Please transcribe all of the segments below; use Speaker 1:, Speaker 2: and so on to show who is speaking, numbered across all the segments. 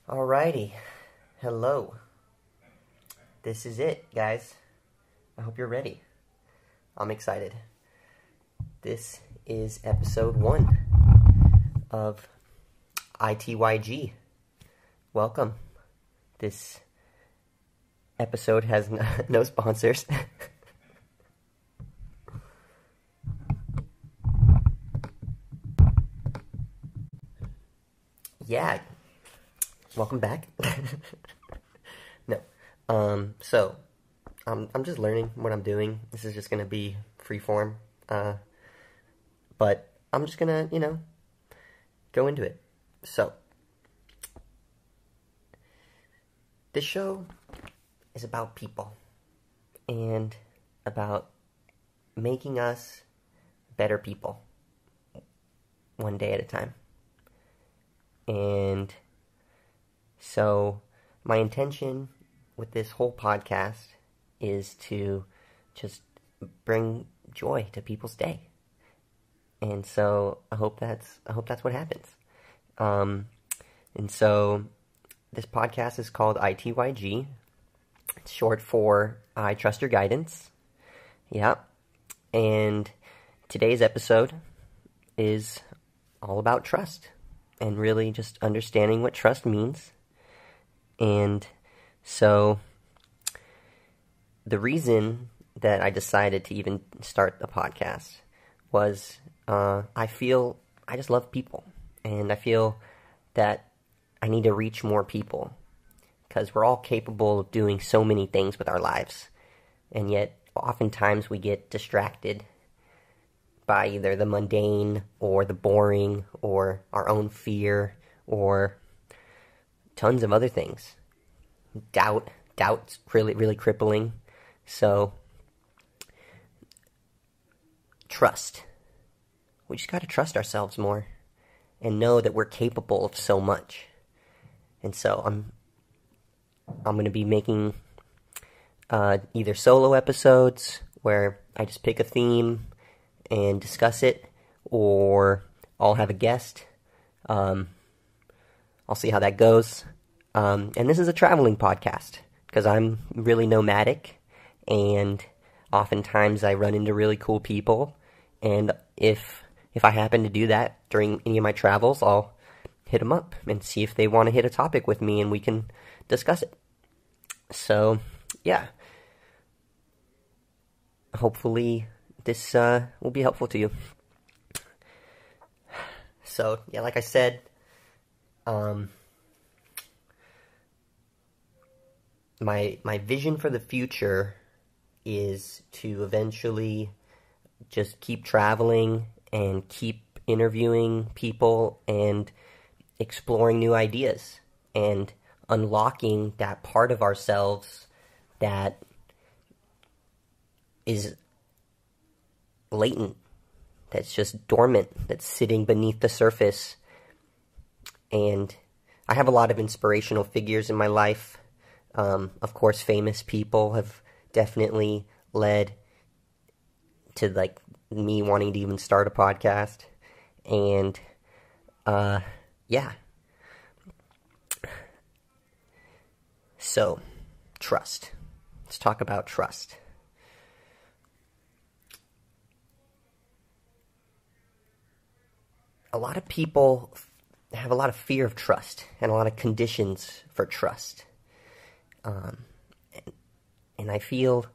Speaker 1: Alrighty, hello. This is it, guys. I hope you're ready. I'm excited. This is episode 1 of I.T.Y.G. Welcome. This episode has no sponsors. Yeah. Welcome back. No. So, I'm just learning what I'm doing. This is just gonna be freeform. But I'm just gonna, go into it. So, this show is about people and about making us better people one day at a time. And so my intention with this whole podcast is to just bring joy to people's day. And so I hope that's what happens. And so this podcast is called I.T.Y.G. It's short for I Trust Your Guidance. Yeah. And today's episode is all about trust and really just understanding what trust means. And so the reason that I decided to even start the podcast was I just love people, and I feel that I need to reach more people because we're all capable of doing so many things with our lives, and yet oftentimes we get distracted by either the mundane or the boring or our own fear or tons of other things. Doubt's really, really crippling. So, trust. We just got to trust ourselves more and know that we're capable of so much. And so I'm going to be making either solo episodes where I just pick a theme and discuss it, or I'll have a guest. I'll see how that goes. And this is a traveling podcast because I'm really nomadic, and oftentimes I run into really cool people. And if I happen to do that during any of my travels, I'll hit them up and see if they want to hit a topic with me, and we can discuss it. So, yeah. Hopefully this will be helpful to you. So, yeah, like I said, my vision for the future is to eventually just keep traveling and keep interviewing people and exploring new ideas and unlocking that part of ourselves that is latent, that's just dormant, that's sitting beneath the surface. And I have a lot of inspirational figures in my life. Of course, famous people have definitely led to, like, me wanting to even start a podcast. And, yeah. So, trust. Let's talk about trust. A lot of people have a lot of fear of trust and a lot of conditions for trust. And I feel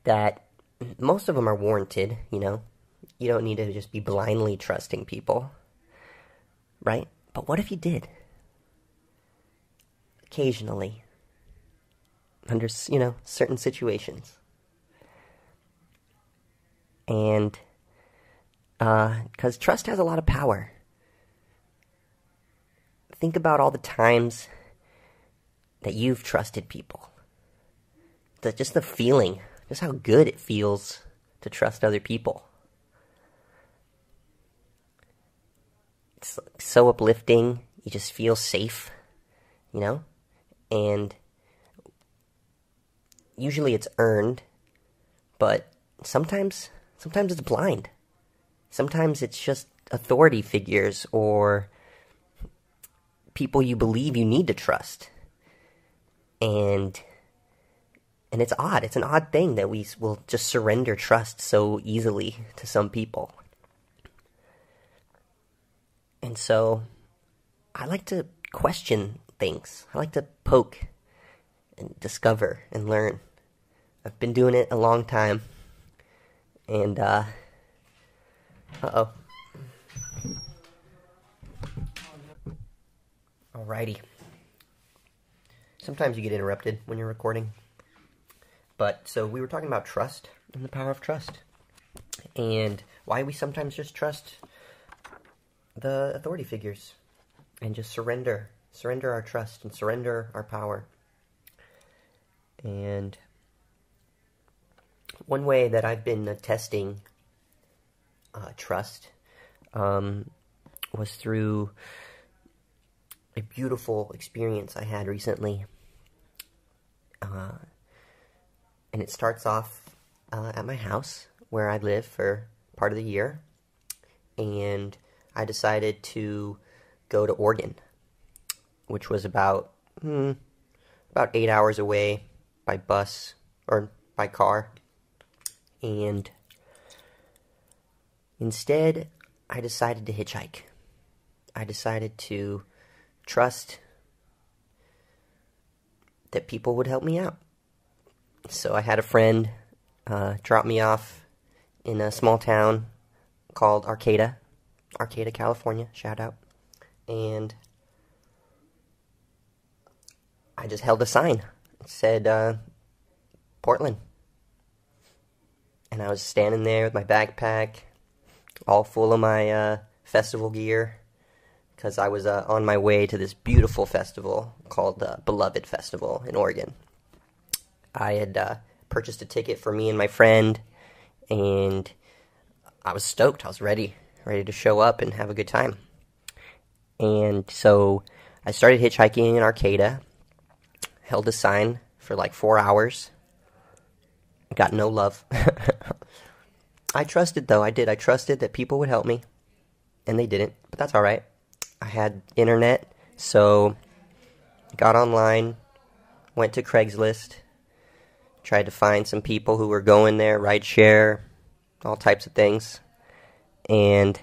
Speaker 1: that most of them are warranted, You don't need to just be blindly trusting people, right? But what if you did? Occasionally. Under, certain situations. And because trust has a lot of power. Think about all the times that you've trusted people. Just the feeling, just how good it feels to trust other people. It's so uplifting. You just feel safe, And usually it's earned, but sometimes it's blind. Sometimes it's just authority figures or people you believe you need to trust. And it's odd. It's an odd thing that we will just surrender trust so easily to some people. And so I like to question things. I like to poke and discover and learn. I've been doing it a long time. And, uh-oh. Alrighty. Sometimes you get interrupted when you're recording. But, so we were talking about trust and the power of trust. And why we sometimes just trust the authority figures. And just surrender our trust and surrender our power. And one way that I've been testing trust was through a beautiful experience I had recently. And it starts off at my house where I live for part of the year. And I decided to go to Oregon, which was about 8 hours away by bus or by car. And instead, I decided to hitchhike. I decided to trust that people would help me out. So I had a friend drop me off in a small town called Arcata, California, shout out. And I just held a sign. It said, Portland. And I was standing there with my backpack, all full of my festival gear, because I was on my way to this beautiful festival called Beloved Festival in Oregon. I had purchased a ticket for me and my friend, and I was stoked. I was ready to show up and have a good time. And so I started hitchhiking in Arcata, held a sign for like 4 hours, got no love. I trusted, though. I did. I trusted that people would help me, and they didn't, but that's all right. I had internet, so got online, went to Craigslist, tried to find some people who were going there, rideshare, all types of things, and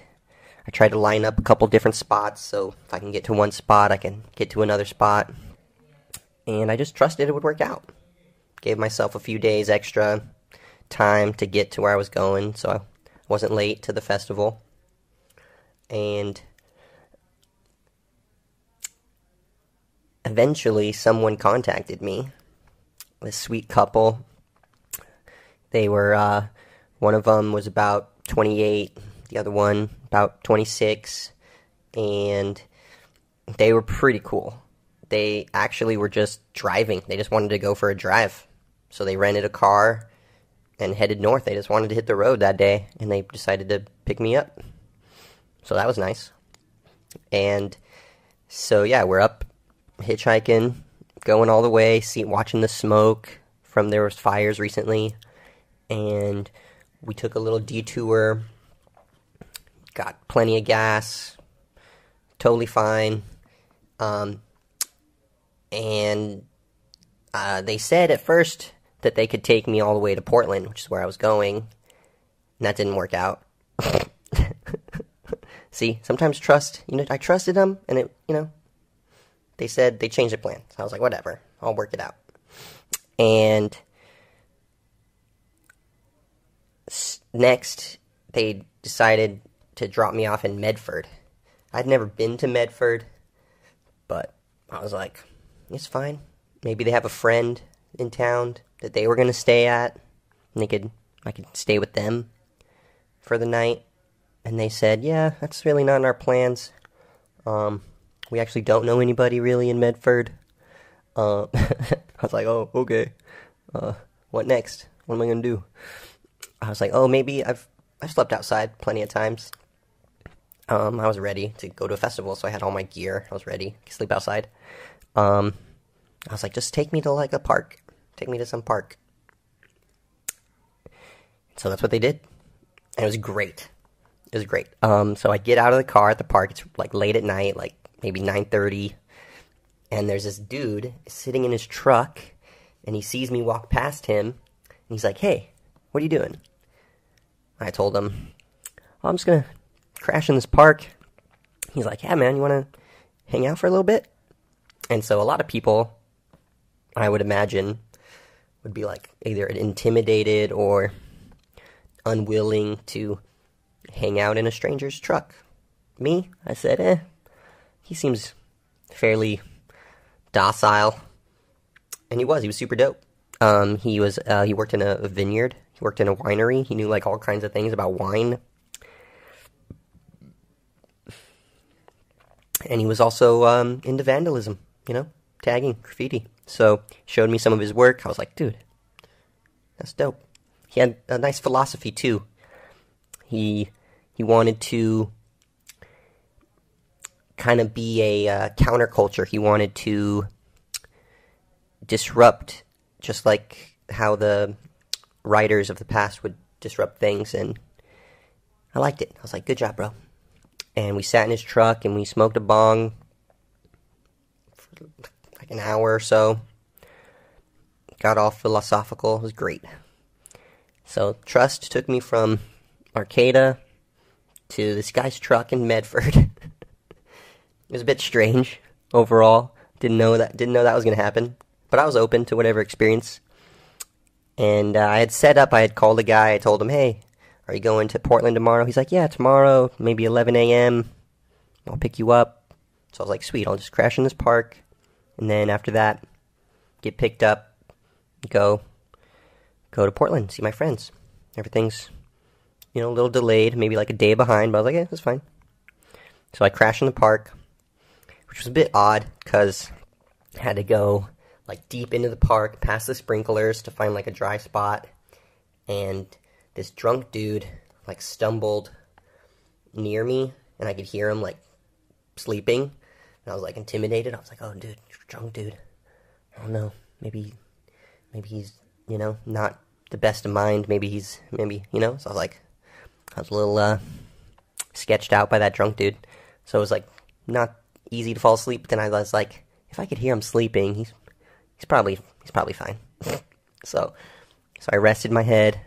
Speaker 1: I tried to line up a couple different spots, so if I can get to one spot, I can get to another spot, and I just trusted it would work out. Gave myself a few days extra time to get to where I was going, so I wasn't late to the festival. And eventually someone contacted me, this sweet couple. They were, one of them was about 28, the other one about 26, and they were pretty cool. They actually were just driving. They just wanted to go for a drive. So they rented a car and headed north. They just wanted to hit the road that day, and they decided to pick me up. So that was nice. And so, yeah, we're up hitchhiking, going all the way, watching the smoke from there was fires recently. And we took a little detour, got plenty of gas, totally fine. And they said at first that they could take me all the way to Portland, which is where I was going, and that didn't work out. See, sometimes trust, I trusted them, and they said they changed their plan. So I was like, whatever, I'll work it out. And next, they decided to drop me off in Medford. I'd never been to Medford, but I was like, it's fine. Maybe they have a friend in town that they were going to stay at, and I could stay with them for the night. And they said, yeah, that's really not in our plans. We actually don't know anybody really in Medford. I was like, oh, okay. What next? What am I going to do? I was like, oh, maybe I've slept outside plenty of times. I was ready to go to a festival, so I had all my gear. I was ready to sleep outside. I was like, just take me to like a park. Take me to some park. So that's what they did. And it was great. It was great. So I get out of the car at the park. It's like late at night, like maybe 9:30. and there's this dude sitting in his truck, and he sees me walk past him, and he's like, "Hey, what are you doing?" I told him, "Oh, I'm just gonna crash in this park." He's like, "Yeah, man, you wanna hang out for a little bit?" And so a lot of people, I would imagine, would be like either intimidated or unwilling to hang out in a stranger's truck. Me, I said, he seems fairly docile. And he was super dope. He worked in a vineyard. He worked in a winery. He knew like all kinds of things about wine. And he was also into vandalism, tagging, graffiti. So showed me some of his work. I was like, dude, that's dope. He had a nice philosophy too. He wanted to kind of be a counterculture. He wanted to disrupt, just like how the writers of the past would disrupt things, and I liked it. I was like, good job, bro. And we sat in his truck, and we smoked a bong for like an hour or so. Got all philosophical. It was great. So Trust took me from Arcata to this guy's truck in Medford. It was a bit strange overall. Didn't know that was going to happen. But I was open to whatever experience. And I had called a guy. I told him, "Hey, are you going to Portland tomorrow?" He's like, "Yeah, tomorrow, maybe 11 a.m. I'll pick you up." So I was like, sweet, I'll just crash in this park. And then after that, get picked up, go to Portland, see my friends. Everything's, a little delayed, maybe like a day behind, but I was like, yeah, that's fine. So I crashed in the park, which was a bit odd, because I had to go like deep into the park, past the sprinklers to find like a dry spot. And this drunk dude like stumbled near me, and I could hear him like sleeping. And I was like intimidated. I was like, "Oh, dude, drunk dude. I don't know. Maybe he's, not the best of mind. Maybe. So I was like, I was a little sketched out by that drunk dude. So it was like not easy to fall asleep. But then I was like, if I could hear him sleeping, he's probably fine. So I rested my head,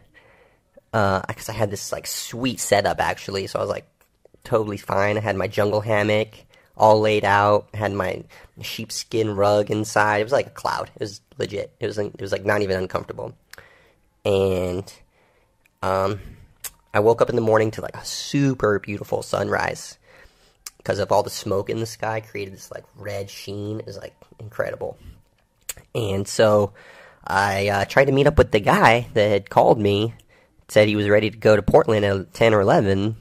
Speaker 1: because I had this like sweet setup actually. So I was like totally fine. I had my jungle hammock all laid out. I had my sheepskin rug inside. It was like a cloud. It was legit. It was like not even uncomfortable. And I woke up in the morning to like a super beautiful sunrise, because of all the smoke in the sky created this like red sheen. It was like incredible. And so I tried to meet up with the guy that had called me, said he was ready to go to Portland at 10 or 11,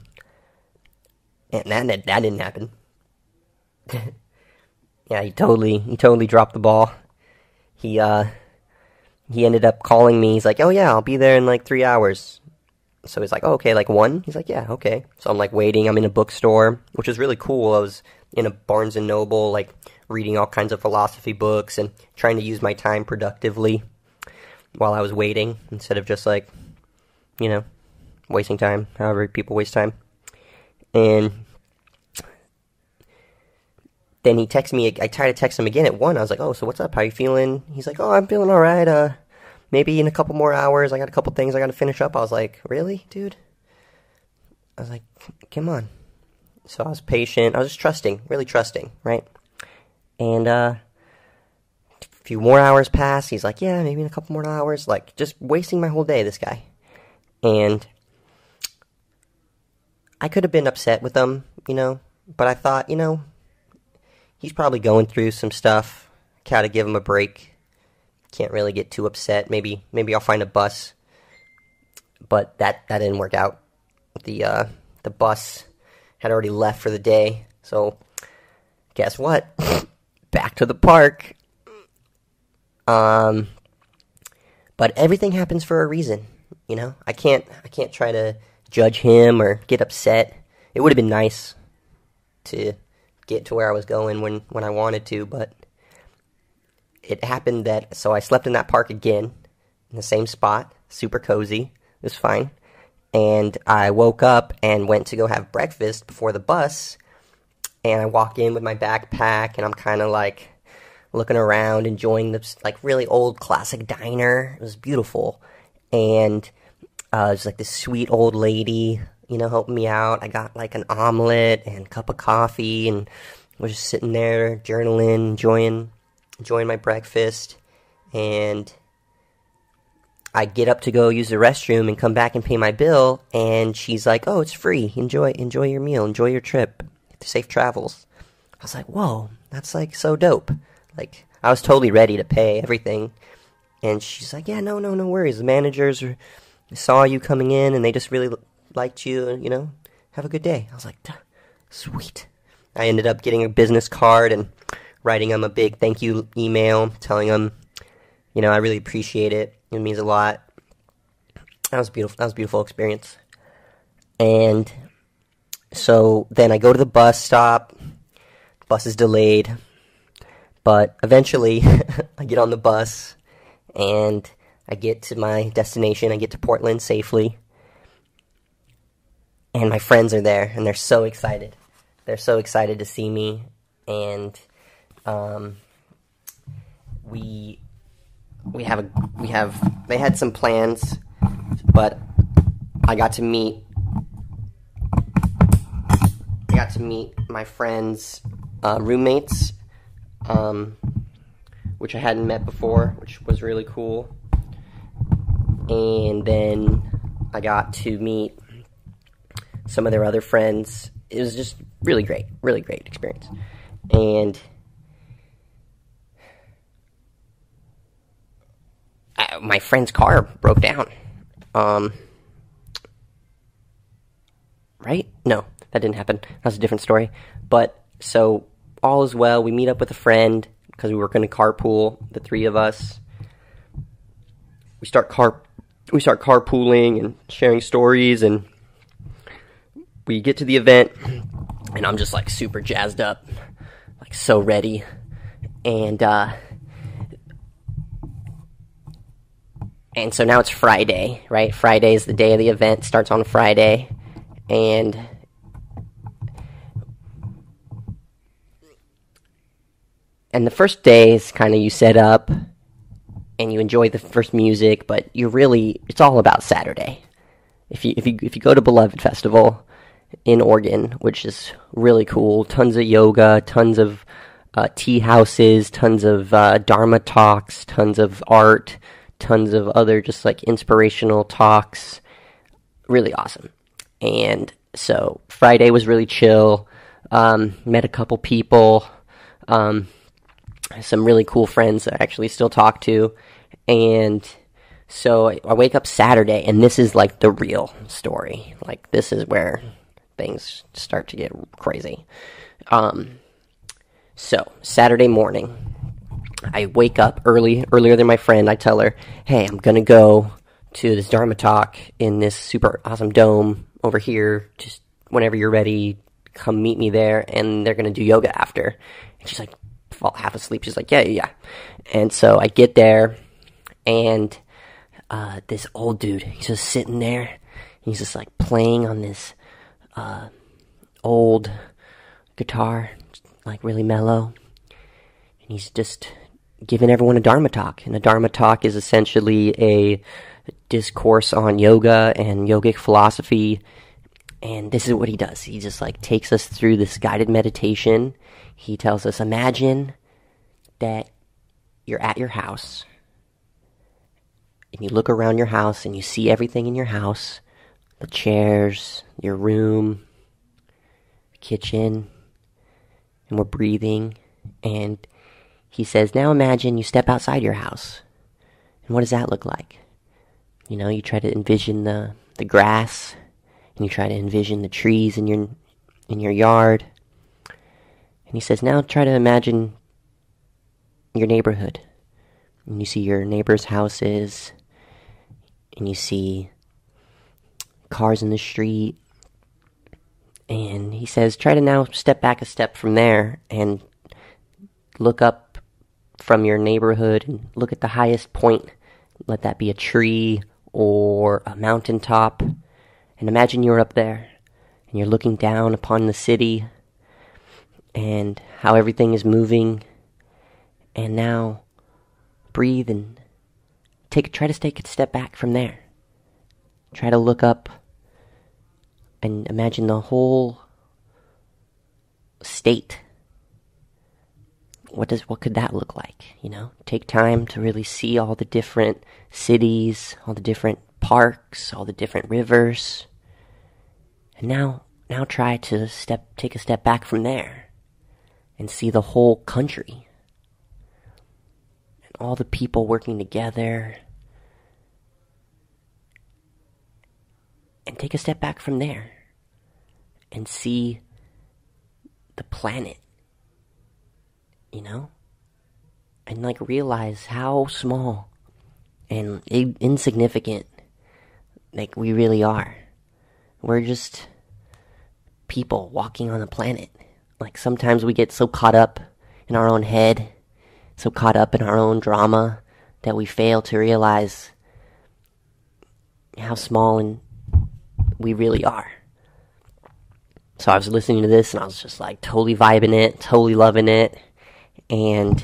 Speaker 1: and that didn't happen. Yeah, he totally dropped the ball. He ended up calling me. He's like, "Oh yeah, I'll be there in like 3 hours." So he's like, "Oh, okay, like 1?" He's like, "Yeah, okay." So I'm like waiting. I'm in a bookstore, which is really cool. I was in a Barnes and Noble, like reading all kinds of philosophy books and trying to use my time productively while I was waiting, instead of just like, wasting time, however people waste time. And then he texted me. I tried to text him again at 1. I was like, "Oh, so what's up? How you feeling?" He's like, "Oh, I'm feeling all right. Maybe in a couple more hours. I got a couple things I got to finish up." I was like, "Really, dude?" I was like, "Come on." So I was patient. I was just trusting, really trusting, right? And a few more hours passed. He's like, "Yeah, maybe in a couple more hours." Like, just wasting my whole day, this guy. And I could have been upset with him, but I thought, he's probably going through some stuff. Gotta give him a break. Can't really get too upset. Maybe I'll find a bus. But that didn't work out. The bus had already left for the day. So guess what? Back to the park. But everything happens for a reason. I can't try to judge him or get upset. It would have been nice to get to where I was going when I wanted to, but it happened so I slept in that park again, in the same spot, super cozy. It was fine. And I woke up and went to go have breakfast before the bus, and I walk in with my backpack, and I'm kind of like, looking around, enjoying this like really old classic diner. It was beautiful, and there's like this sweet old lady, helping me out. I got like an omelet and a cup of coffee, and we're just sitting there journaling, enjoying my breakfast, and I get up to go use the restroom and come back and pay my bill, and she's like, "Oh, it's free. Enjoy your meal. Enjoy your trip. Safe travels." I was like, "Whoa, that's like so dope." Like, I was totally ready to pay everything, and she's like, "Yeah, no worries. The managers saw you coming in, and they just really liked you, and, have a good day." I was like, "Sweet." I ended up getting a business card and writing them a big thank you email, telling them, I really appreciate it. It means a lot. That was beautiful. That was a beautiful experience. And so then I go to the bus stop. The bus is delayed. But eventually, I get on the bus, and I get to my destination. I get to Portland safely. And my friends are there, and they're so excited. They're so excited to see me. And they had some plans, but I got to meet my friends' roommates, which I hadn't met before, which was really cool. And then I got to meet some of their other friends. It was just really great experience. And my friend's car broke down. Right? No, that didn't happen. That was a different story. But, so, all is well. We meet up with a friend, because we were going to carpool, the three of us. We start carpooling and sharing stories, and we get to the event, and I'm just, like, super jazzed up. Like, so ready. And so now it's Friday, right? Friday is the day of the event. Starts on Friday. And the first day is kind of you set up and you enjoy the first music, but it's all about Saturday. If you go to Beloved Festival in Oregon, which is really cool, tons of yoga, tons of tea houses, tons of Dharma talks, tons of art, tons of other just like inspirational talks. Really awesome. And so Friday was really chill. Met a couple people, some really cool friends that I actually still talk to. And so I wake up Saturday, and this is like the real story. Like, this is where things start to get crazy. So Saturday morning, I wake up earlier than my friend. I tell her, "Hey, I'm going to go to this Dharma talk in this super awesome dome over here. Just whenever you're ready, come meet me there, and they're going to do yoga after." And she's like, fall half asleep. She's like, yeah. And so I get there, and this old dude, he's just sitting there. He's just like playing on this old guitar, like really mellow. And he's just giving everyone a Dharma talk. And a Dharma talk is essentially a discourse on yoga and yogic philosophy. And this is what he does. He just like takes us through this guided meditation. He tells us, imagine that you're at your house, and you look around your house and you see everything in your house, the chairs, your room, kitchen, and we're breathing. And he says, now imagine you step outside your house. And what does that look like? You try to envision the grass, and you try to envision the trees in your yard. And he says, now try to imagine your neighborhood. And you see your neighbors' houses, and you see cars in the street. And he says, try to now step back a step from there and look up from your neighborhood and look at the highest point. Let that be a tree or a mountaintop. And imagine you're up there, and you're looking down upon the city and how everything is moving. And now, breathe and try to take a step back from there. Try to look up and imagine the whole state. What could that look like? Take time to really see all the different cities, all the different parks, all the different rivers. And now try to take a step back from there and see the whole country. And all the people working together. And take a step back from there and see the planet, and realize how small and insignificant we really are. We're just people walking on a planet. Sometimes we get so caught up in our own head, so caught up in our own drama, that we fail to realize how small and we really are. So I was listening to this and I was just totally vibing it, totally loving it. And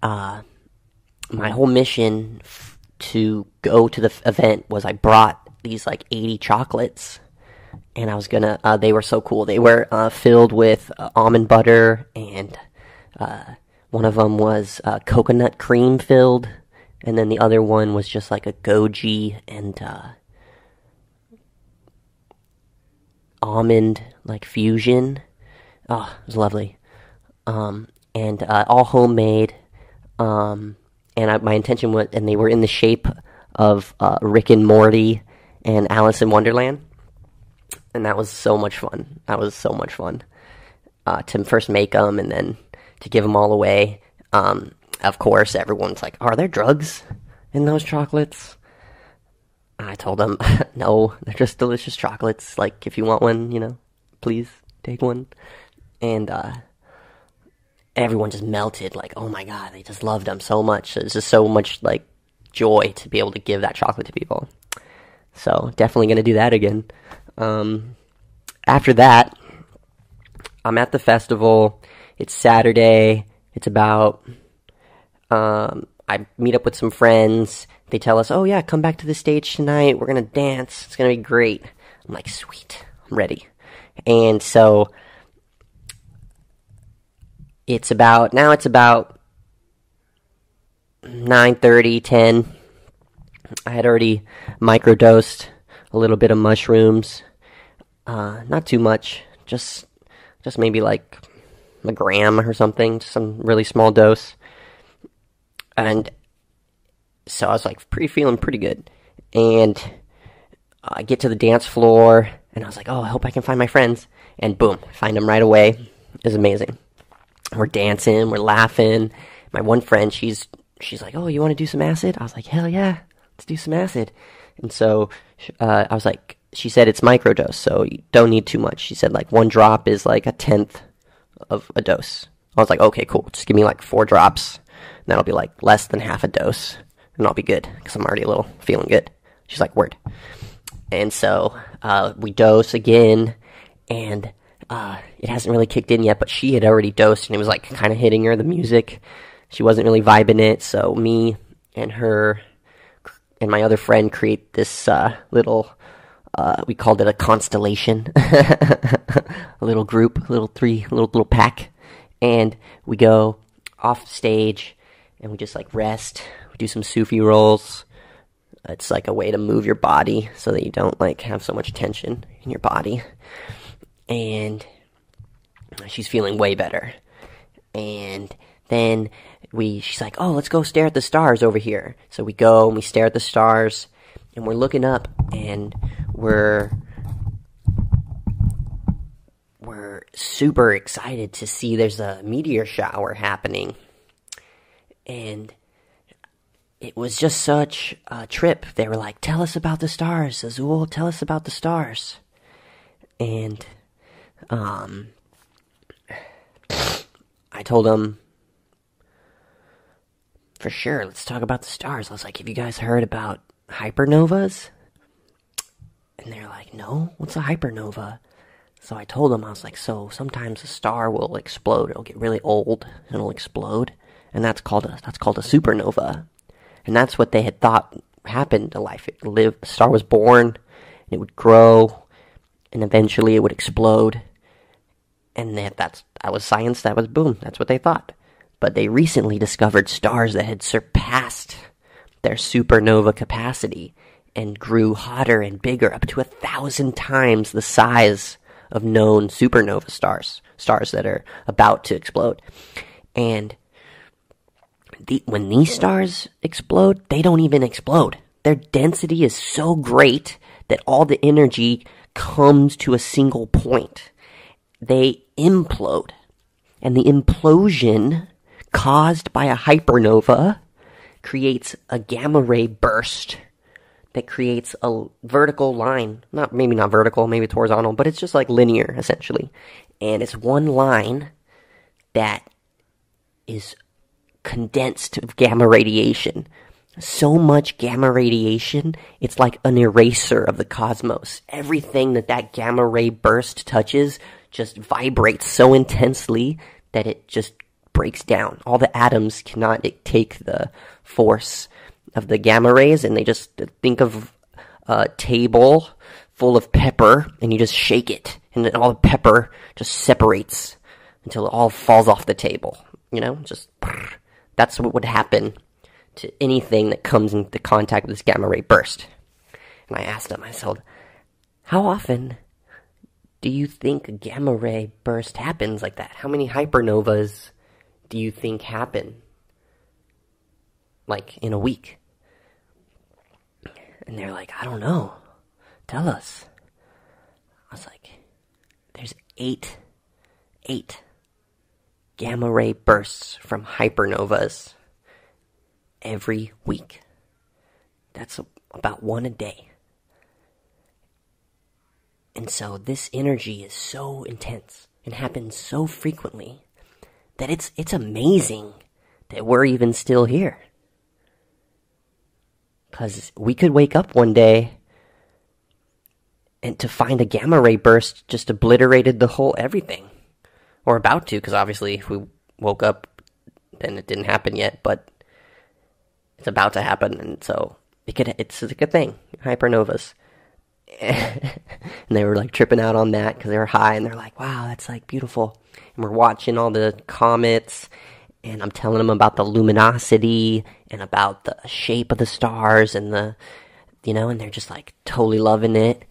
Speaker 1: my whole mission to go to the event was I brought these 80 chocolates. And I was gonna, they were so cool. They were filled with almond butter, and one of them was coconut cream filled. And then the other one was just a goji and almond fusion. Oh, it was lovely. And all homemade. And my intention was, and they were in the shape of Rick and Morty and Alice in Wonderland. And that was so much fun. To first make them and then to give them all away. Of course, everyone's like, are there drugs in those chocolates? I told them, no, they're just delicious chocolates. If you want one, please take one. And everyone just melted, oh my god, they just loved them so much. It's just so much, joy to be able to give that chocolate to people. So, definitely going to do that again. After that, I'm at the festival. It's Saturday. It's about, I meet up with some friends. They tell us, oh yeah, come back to the stage tonight. We're going to dance. It's going to be great. I'm like, sweet. I'm ready. And so, it's about 9:30, 10. I had already microdosed a little bit of mushrooms. Not too much. Just maybe a gram or something. Some really small dose. And so I was feeling pretty good. And I get to the dance floor and I was like, oh, I hope I can find my friends. And boom, find them right away. It was amazing. We're dancing, we're laughing. My one friend, she's like, oh, you want to do some acid? I was like, hell yeah, let's do some acid. And so I was like, she said it's microdose, so you don't need too much. She said one drop is a 1/10 of a dose. I was like, okay, cool. Just give me 4 drops. And that'll be less than half a dose. And I'll be good, because I'm already a little feeling good. She's like, word. And so we dose again, and it hasn't really kicked in yet, but she had already dosed, and it was kind of hitting her, the music. She wasn't really vibing it, so me and her and my other friend create this little, we called it a constellation, a little group, little pack, and we go off stage, and we just rest, we do some Sufi rolls. It's a way to move your body so that you don't have so much tension in your body. And she's feeling way better. And then she's like, oh, let's go stare at the stars over here. So we go and we stare at the stars, and we're looking up, and we're super excited to see there's a meteor shower happening. And it was just such a trip. They were like, tell us about the stars, Azul, tell us about the stars. And I told them, for sure, let's talk about the stars. I was like, have you guys heard about hypernovas? And they're like, no, what's a hypernova? So I told them, I was like, so sometimes a star will explode. It'll get really old, and it'll explode. and that's called a supernova. And that's what they had thought happened to life. A star was born, and it would grow, and eventually it would explode. And that was science. That was boom. That's what they thought. But they recently discovered stars that had surpassed their supernova capacity and grew hotter and bigger, up to 1,000 times the size of known supernova stars that are about to explode. And when these stars explode, they don't even explode. Their density is so great that all the energy comes to a single point. They implode. And the implosion caused by a hypernova creates a gamma ray burst that creates a vertical line. Maybe not vertical, maybe it's horizontal, but it's just like linear, essentially. And it's one line that is condensed gamma radiation. So much gamma radiation, it's like an eraser of the cosmos. Everything that gamma ray burst touches just vibrates so intensely that it just breaks down. All the atoms cannot take the force of the gamma rays, and they just think of a table full of pepper, and you just shake it, and then all the pepper just separates until it all falls off the table. Just that's what would happen to anything that comes into contact with this gamma ray burst. And I asked him, I said, how often do you think a gamma ray burst happens like that? How many hypernovas do you think happen, like, in a week? And they're like, I don't know. Tell us. I was like, there's eight gamma ray bursts from hypernovas every week. That's about one a day. And so this energy is so intense and happens so frequently that it's amazing that we're even still here. Because we could wake up one day and to find a gamma ray burst just obliterated the whole everything. Or about to, because obviously if we woke up, then it didn't happen yet, but it's about to happen, and so it's a good thing, hypernovas. And they were like tripping out on that because they were high, and they're like, wow, that's like beautiful. And we're watching all the comets, and I'm telling them about the luminosity and about the shape of the stars and and they're just like totally loving it.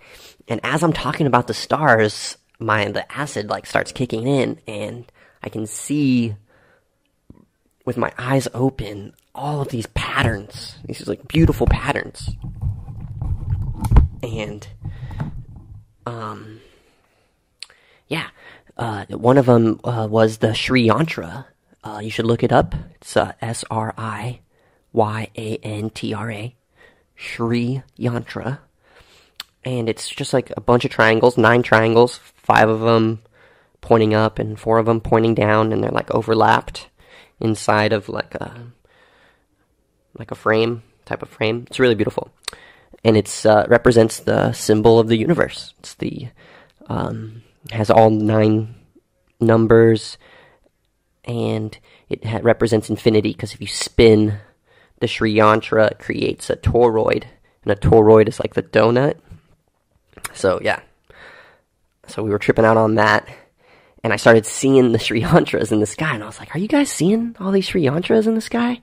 Speaker 1: And as I'm talking about the stars, the acid like starts kicking in, and I can see with my eyes open all of these patterns, these like beautiful patterns. And one of them was the Sri Yantra. You should look it up. It's SRIYANTRA, Sri Yantra. And it's just like a bunch of triangles, 9 triangles, 5 of them pointing up and 4 of them pointing down, and they're like overlapped inside of like a frame, type of frame. It's really beautiful. And it's represents the symbol of the universe. It's has all 9 numbers, and it represents infinity, because if you spin the Sri Yantra, it creates a toroid, and a toroid is like the donut. So, yeah. So we were tripping out on that, and I started seeing the Sri Yantras in the sky, and I was like, are you guys seeing all these Sri Yantras in the sky?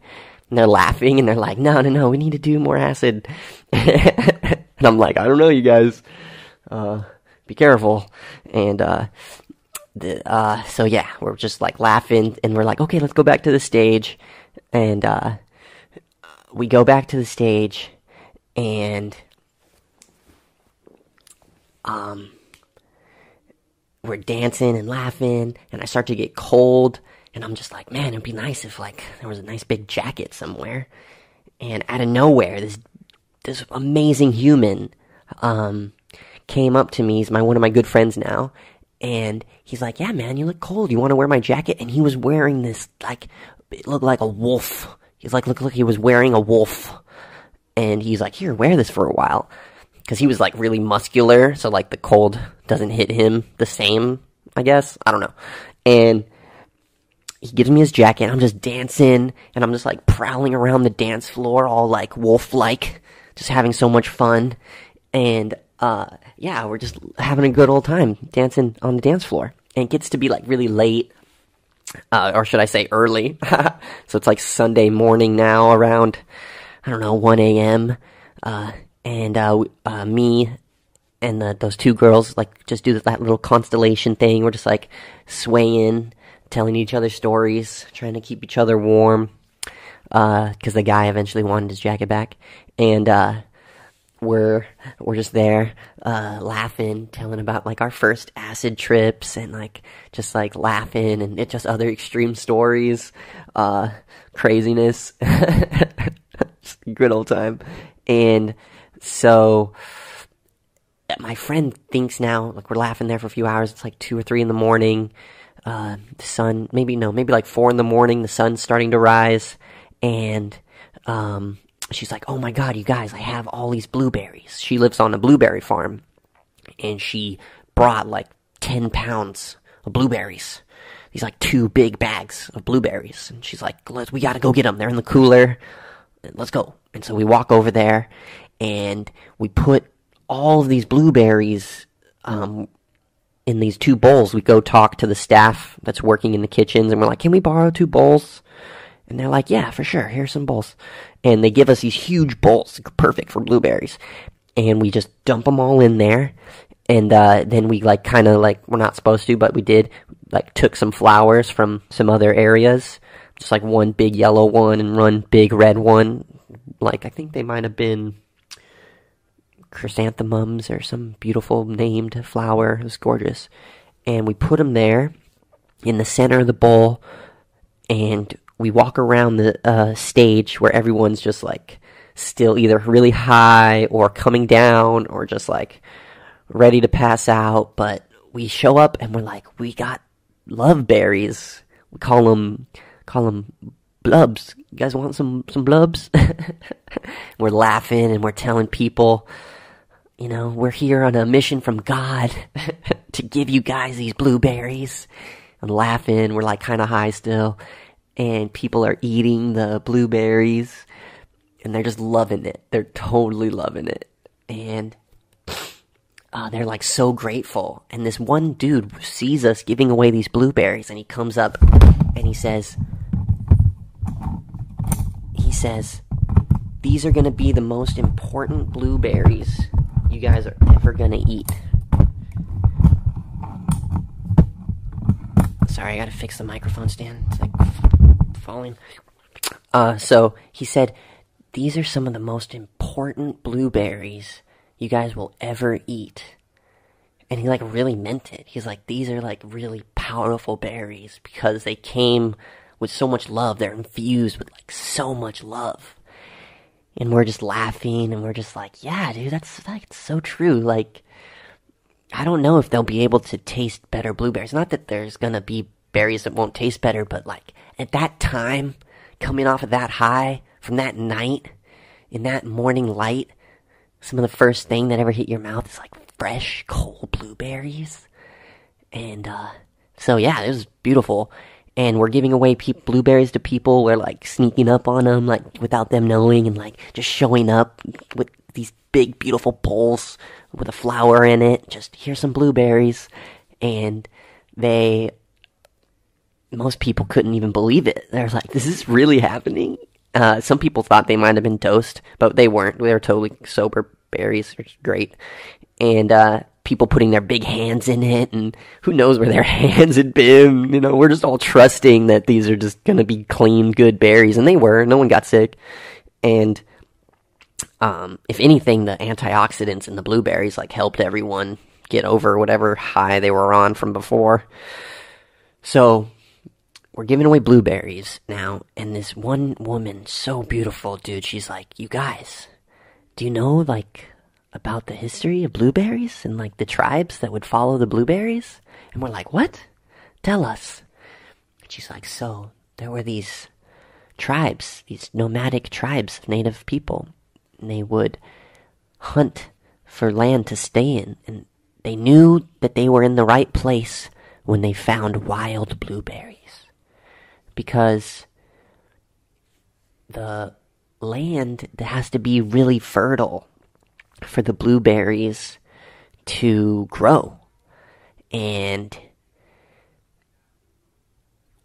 Speaker 1: And they're laughing, and they're like, no, we need to do more acid. And I'm like, I don't know, you guys. Be careful. And so yeah, we're just like laughing, and we're like, okay, let's go back to the stage. And we go back to the stage, and we're dancing and laughing, and I start to get cold, and I'm just like, man, it'd be nice if like there was a nice big jacket somewhere. And out of nowhere, this amazing human came up to me. He's one of my good friends now, and he's like, yeah, man, you look cold. You want to wear my jacket? And he was wearing this, like, it looked like a wolf. He's like, look, he was wearing a wolf. And he's like, here, wear this for a while. Because he was, like, really muscular, so, like, the cold doesn't hit him the same, I guess. I don't know. And he gives me his jacket. I'm just dancing, and I'm just like prowling around the dance floor, all like wolf-like, just having so much fun. And yeah, we're just having a good old time dancing on the dance floor. And it gets to be like really late, or should I say early. So it's like Sunday morning now, around, I don't know, 1 a.m. And me and those two girls like just do that little constellation thing. We're just like swaying, telling each other stories, trying to keep each other warm, because the guy eventually wanted his jacket back. And we're just there, laughing, telling about like our first acid trips, and like just like laughing, and it's just other extreme stories, craziness, just a good old time. And so my friend thinks now, like, we're laughing there for a few hours. It's like 2 or 3 in the morning. The sun, maybe like 4 in the morning. The sun's starting to rise, and she's like, "Oh my God, you guys, I have all these blueberries." She lives on a blueberry farm, and she brought like 10 pounds of blueberries. These like 2 big bags of blueberries. And she's like, "We gotta go get them. They're in the cooler. Let's go." And so we walk over there, and we put all of these blueberries in these 2 bowls. We go talk to the staff that's working in the kitchens, and we're like, "Can we borrow 2 bowls?" And they're like, "Yeah, for sure. Here's some bowls." And they give us these huge bowls, perfect for blueberries. And we just dump them all in there. And then we like kind of like, we're not supposed to, but we did, like took some flowers from some other areas. Just like one big yellow one and one big red one. Like, I think they might have been chrysanthemums or some beautiful named flower. It was gorgeous. And we put them there in the center of the bowl, and we walk around the stage where everyone's just like still either really high or coming down or just like ready to pass out. But we show up and we're like, "We got love berries." We call them blubs. You guys want some blubs? We're laughing and we're telling people, you know, we're here on a mission from God to give you guys these blueberries. And laughing, we're like kind of high still. And people are eating the blueberries, and they're just loving it. They're totally loving it. And they're like so grateful. And this one dude sees us giving away these blueberries, and he comes up and he says, "These are going to be the most important blueberries you guys are ever going to eat." Sorry, I gotta fix the microphone stand. It's like falling. So he said, "These are some of the most important blueberries you guys will ever eat." And he like really meant it. He's like, "These are like really powerful berries because they came with so much love. They're infused with like so much love." And we're just laughing, and we're just like, "Yeah, dude, that's like so true." Like, I don't know if they'll be able to taste better blueberries. Not that there's gonna be berries that won't taste better, but like at that time, coming off of that high from that night, in that morning light, some of the first thing that ever hit your mouth is like fresh, cold blueberries. And so yeah, it was beautiful. And we're giving away blueberries to people. We're like sneaking up on them, like without them knowing, and like just showing up with these big, beautiful bowls with a flower in it. Just, "Here's some blueberries." And most people couldn't even believe it. They're like, "This is really happening?" Some people thought they might have been dosed, but they weren't. They were totally sober berries, which is great. And people putting their big hands in it, and who knows where their hands had been. You know, we're just all trusting that these are just going to be clean, good berries. And they were. No one got sick. And if anything, the antioxidants in the blueberries like helped everyone get over whatever high they were on from before. So we're giving away blueberries now, and this one woman, so beautiful, dude, she's like, "You guys, do you know like about the history of blueberries and like the tribes that would follow the blueberries?" And we're like, "What? Tell us." And she's like, "So there were these tribes, these nomadic tribes of native people, and they would hunt for land to stay in, and they knew that they were in the right place when they found wild blueberries. because the land has to be really fertile for the blueberries to grow. And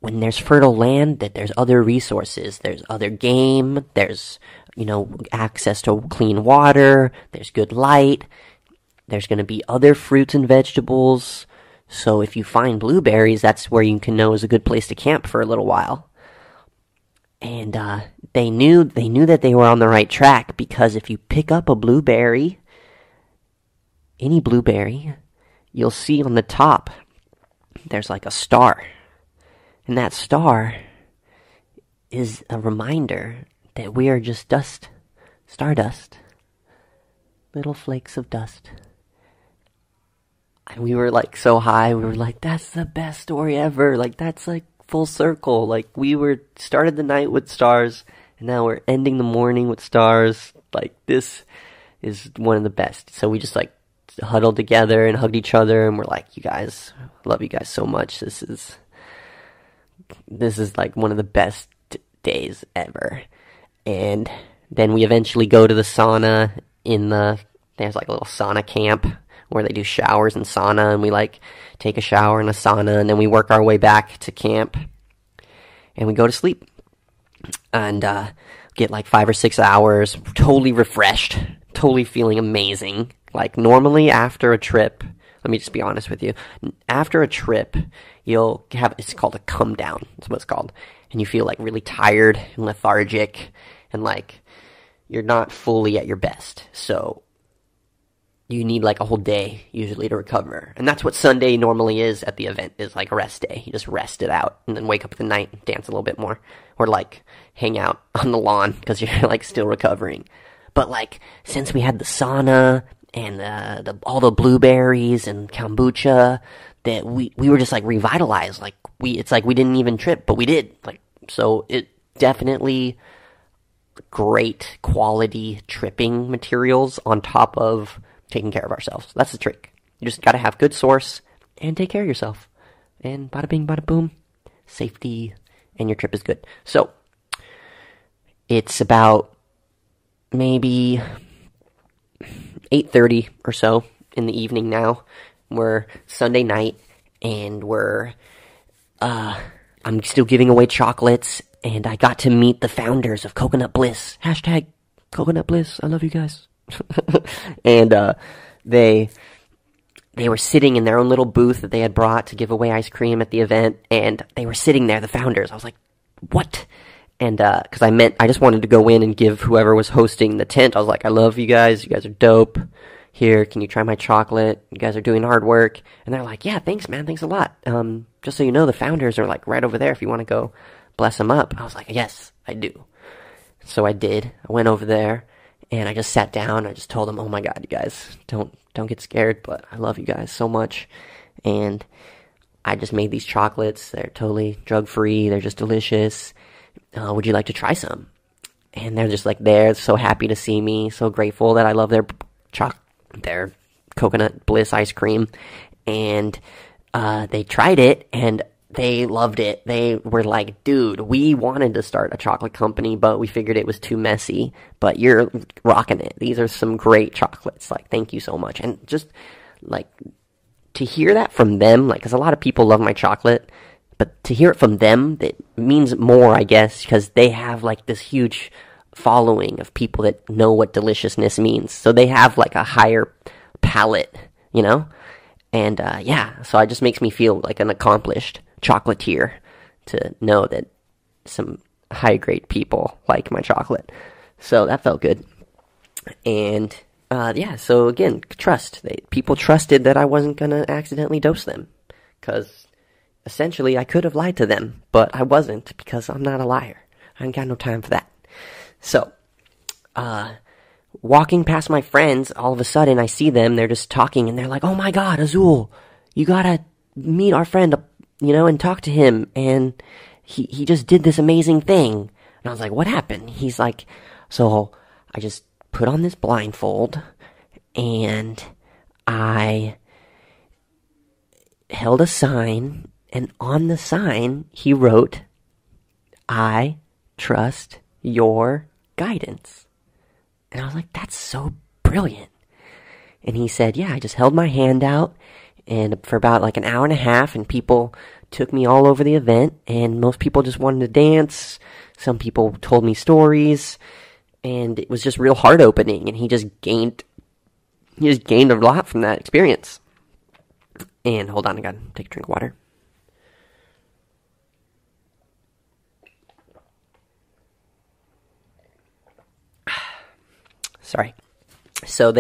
Speaker 1: when there's fertile land, that there's other resources, there's other game, there's, access to clean water, there's good light, there's going to be other fruits and vegetables. So if you find blueberries, that's where you can know is a good place to camp for a little while. And they knew that they were on the right track, because if you pick up a blueberry, any blueberry, you'll see on the top there's like a star. And that star is a reminder that we are just dust, stardust, little flakes of dust. And we were like so high, we were like, that's the best story ever. Like, that's like full circle. Like, we started the night with stars, and now we're ending the morning with stars. Like, this is one of the best. So we just like huddled together and hugged each other, and we're like, you guys, I love you guys so much. This is like one of the best days ever. And then we eventually go to the sauna there's like a little sauna camp where they do showers and sauna, and we like take a shower in a sauna, and then we work our way back to camp, and we go to sleep, and get like 5 or 6 hours, totally refreshed, totally feeling amazing. Like, normally after a trip, let me just be honest with you, after a trip, you'll have, it's called a come down, that's what it's called, and you feel like really tired and lethargic, and like you're not fully at your best. So you need like a whole day usually to recover. And that's what Sunday normally is at the event, is like a rest day. You just rest it out and then wake up at the night and dance a little bit more, or like hang out on the lawn because you're like still recovering. But like, since we had the sauna and all the blueberries and kombucha, that we were just like revitalized. Like, it's like we didn't even trip, but we did. Like, so it definitely great quality tripping materials on top of taking care of ourselves. That's the trick. You just gotta have good source and take care of yourself. And bada bing, bada boom, safety, and your trip is good. So it's about maybe 8:30 or so in the evening now. We're Sunday night, and I'm still giving away chocolates, and I got to meet the founders of Coconut Bliss. Hashtag Coconut Bliss. I love you guys. And they were sitting in their own little booth that they had brought to give away ice cream at the event, and they were sitting there, the founders. I was like, what? And because I just wanted to go in and give whoever was hosting the tent, I was like, I love you guys are dope. Here, can you try my chocolate? You guys are doing hard work. And they're like, yeah, thanks, man, thanks a lot. Just so you know, the founders are like right over there if you want to go bless them up. I was like, yes, I do. So I did. I went over there, and I just sat down. I just told them, oh my God, you guys, don't get scared, but I love you guys so much. And I just made these chocolates. They're totally drug-free. They're just delicious. Would you like to try some? And they're just like, they're so happy to see me, so grateful that I love their Coconut Bliss ice cream. And they tried it, and they loved it. They were like, dude, we wanted to start a chocolate company, but we figured it was too messy. But you're rocking it. These are some great chocolates. Like, thank you so much. And just, like, to hear that from them, like, because a lot of people love my chocolate, but to hear it from them, it means more, I guess, because they have, like, this huge following of people that know what deliciousness means. So they have, like, a higher palate, you know? And, so it just makes me feel like an accomplished chocolatier to know that some high-grade people like my chocolate. So that felt good. And, so again, trust. People trusted that I wasn't going to accidentally dose them. Because, essentially, I could have lied to them, but I wasn't, because I'm not a liar. I ain't got no time for that. So, walking past my friends, all of a sudden I see them, they're just talking, and they're like, oh my God, Azul, you gotta meet our friend, and talk to him, and he just did this amazing thing. And I was like, what happened? He's like, so I just put on this blindfold, and I held a sign, and on the sign, he wrote, I trust your guidance. And I was like, that's so brilliant. And he said, yeah, I just held my hand out and for about like an hour and a half, and people took me all over the event, and most people just wanted to dance. Some people told me stories, and it was just real heart opening, and he just gained a lot from that experience. And hold on, I gotta take a drink of water. Sorry. So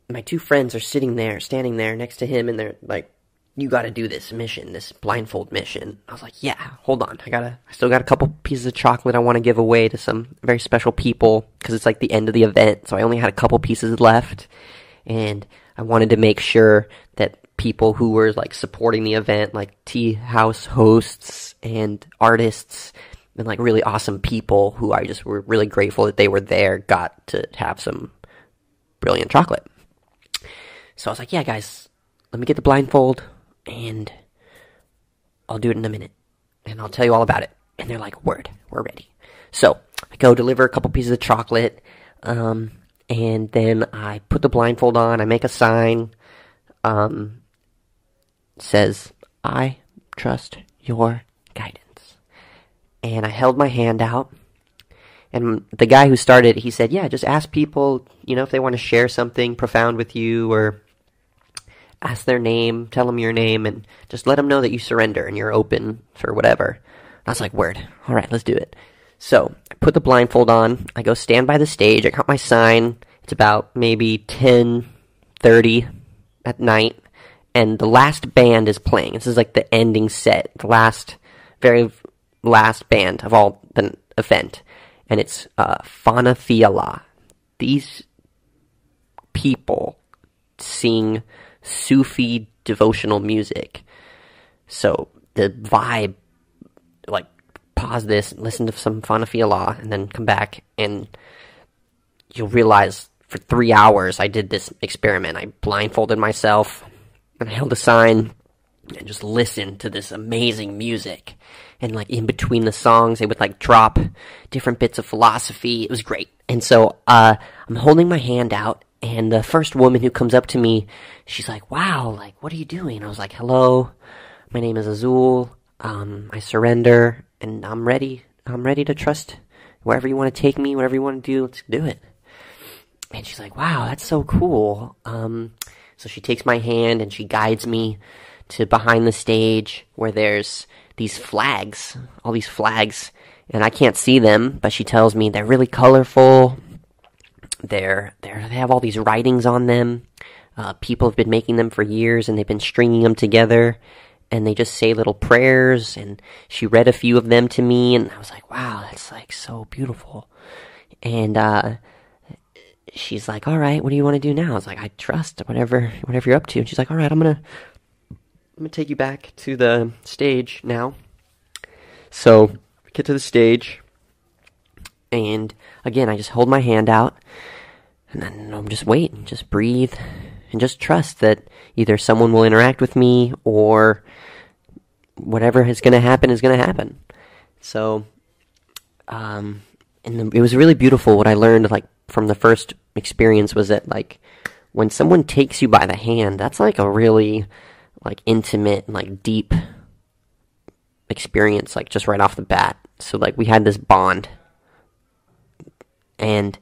Speaker 1: my two friends are standing there next to him, and they're like, you gotta do this mission, this blindfold mission. I was like, yeah, hold on. I still got a couple pieces of chocolate I want to give away to some very special people, because it's like the end of the event, so I only had a couple pieces left, and I wanted to make sure that people who were like supporting the event, like tea house hosts and artists, and like really awesome people who I just were really grateful that they were there, got to have some brilliant chocolate. So I was like, yeah, guys, let me get the blindfold, and I'll do it in a minute, and I'll tell you all about it. And they're like, word, we're ready. So I go deliver a couple pieces of chocolate, and then I put the blindfold on. I make a sign, says, I trust your guidance. And I held my hand out, and the guy who started, he said, yeah, just ask people, if they want to share something profound with you, or ask their name, tell them your name, and just let them know that you surrender and you're open for whatever. I was like, word. All right, let's do it. So I put the blindfold on. I go stand by the stage. I got my sign. It's about maybe 10:30 at night, and the last band is playing. This is like the ending set, the very last band of all the event, and it's Fana Fiala. These people sing Sufi devotional music. So the vibe, like, pause this, listen to some Fana Fiala, and then come back, and you'll realize for 3 hours I did this experiment. I blindfolded myself, and I held a sign, and just listened to this amazing music. And like in between the songs, they would like drop different bits of philosophy. It was great. And so I'm holding my hand out, and the first woman who comes up to me, she's like, wow, like, what are you doing? I was like, hello, my name is Azul. I surrender, and I'm ready to trust wherever you want to take me, whatever you want to do, let's do it. And she's like, wow, that's so cool. So she takes my hand, and she guides me to behind the stage where there's these flags, all these flags, and I can't see them, but she tells me they're really colorful. They have all these writings on them. People have been making them for years, and they've been stringing them together, and they just say little prayers, and she read a few of them to me, and I was like, wow, that's like so beautiful. And she's like, all right, what do you want to do now? I was like, I trust whatever you're up to. And she's like, all right, I'm gonna take you back to the stage now. So we get to the stage, and again, I just hold my hand out, and then I'm just wait and just breathe and just trust that either someone will interact with me, or whatever is going to happen is going to happen. So, it was really beautiful. What I learned, like, from the first experience was that, like, when someone takes you by the hand, that's like a really, like, intimate, like, deep experience, like, just right off the bat. So, like, we had this bond, and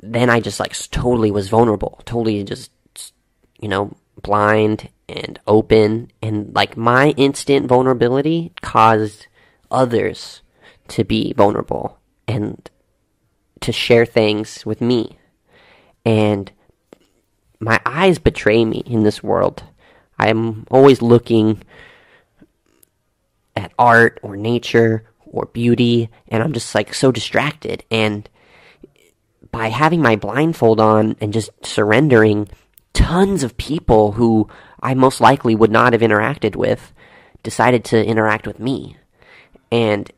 Speaker 1: then I just, like, totally was vulnerable, totally just, blind and open, and, like, my instant vulnerability caused others to be vulnerable and to share things with me. And my eyes betray me in this world. I'm always looking at art or nature or beauty, and I'm just like so distracted. And by having my blindfold on and just surrendering, tons of people who I most likely would not have interacted with decided to interact with me. And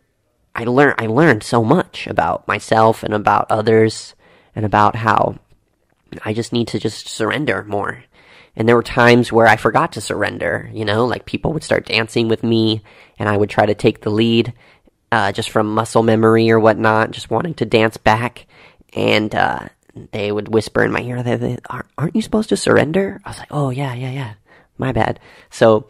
Speaker 1: I learned so much about myself and about others, and about how I just need to just surrender more. And there were times where I forgot to surrender, like people would start dancing with me and I would try to take the lead, just from muscle memory or whatnot, just wanting to dance back. And, they would whisper in my ear, aren't you supposed to surrender? I was like, oh yeah, my bad. So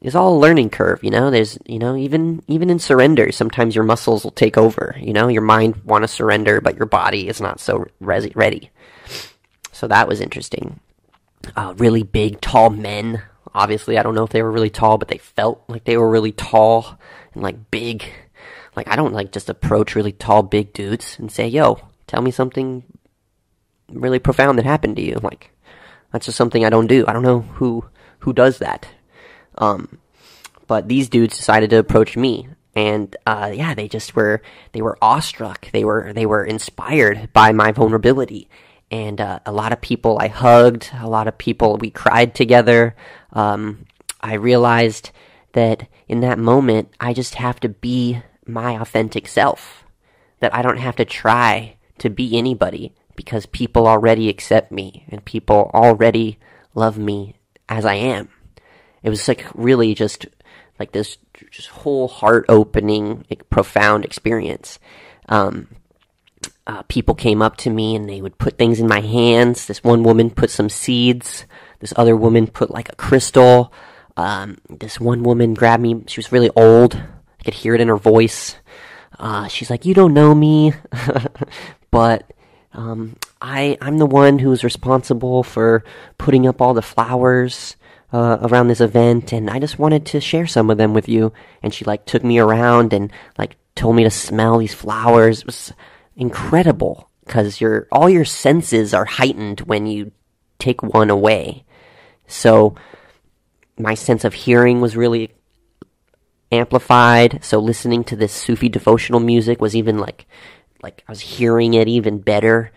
Speaker 1: it's all a learning curve, there's, even in surrender, sometimes your muscles will take over, your mind want to surrender, but your body is not so ready. So that was interesting. Really big, tall men. Obviously, I don't know if they were really tall, but they felt like they were really tall and like big. Like, I don't like just approach really tall, big dudes and say, yo, tell me something really profound that happened to you. Like, that's just something I don't do. I don't know who does that. But these dudes decided to approach me. And, they were awestruck. They were inspired by my vulnerability. And, a lot of people I hugged, a lot of people we cried together. I realized that in that moment, I just have to be my authentic self. That I don't have to try to be anybody, because people already accept me and people already love me as I am. It was like really just like this just whole heart-opening, profound experience. People came up to me and they would put things in my hands. This one woman put some seeds. This other woman put like a crystal. This one woman grabbed me. She was really old. I could hear it in her voice. She's like, you don't know me, but I'm the one who's responsible for putting up all the flowers around this event, and I just wanted to share some of them with you. And she like took me around and like told me to smell these flowers. It was incredible, because all your senses are heightened when you take one away. So my sense of hearing was really amplified. So listening to this Sufi devotional music was even like I was hearing it even better.